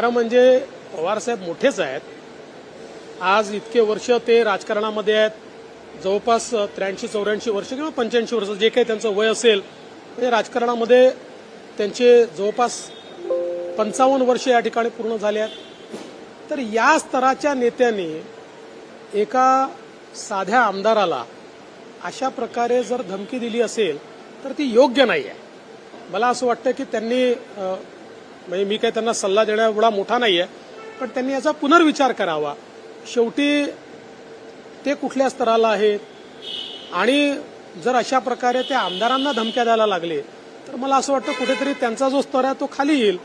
खरं म्हणजे पवारसाहेब मोठेच आहेत. आज इतके वर्ष ते राजकारणामध्ये आहेत. जवळपास 83-84 वर्ष किंवा 85 वर्ष जे काही त्यांचं वय असेल ते राजकारणामध्ये त्यांचे जवळपास 55 वर्ष या ठिकाणी पूर्ण झाले आहेत. तर या स्तराच्या नेत्यांनी एका साध्या आमदाराला अशा प्रकारे जर धमकी दिली असेल तर ती योग्य नाही आहे. मला असं वाटतं की त्यांनी म्हणजे मी काही त्यांना सल्ला देण्या एवढा मोठा नाही आहे, पण त्यांनी याचा पुनर्विचार करावा. शेवटी ते कुठल्या स्तराला आहेत आणि जर अशा प्रकारे ते आमदारांना धमक्या द्यायला लागले तर मला असं वाटतं कुठेतरी त्यांचा जो स्तर आहे तो खाली येईल.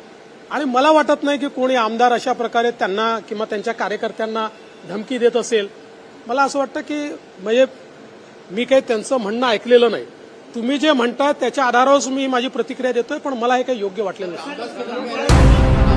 आणि मला वाटत नाही की कोणी आमदार अशा प्रकारे त्यांना किंवा त्यांच्या कार्यकर्त्यांना धमकी देत असेल. मला असं वाटतं की म्हणजे मी काही त्यांचं म्हणणं ऐकलेलं नाही. तुम्ही जे म्हणताय त्याच्या आधारावर मी माझी प्रतिक्रिया देतोय, पण मला हे काही योग्य वाटलेलं नाही.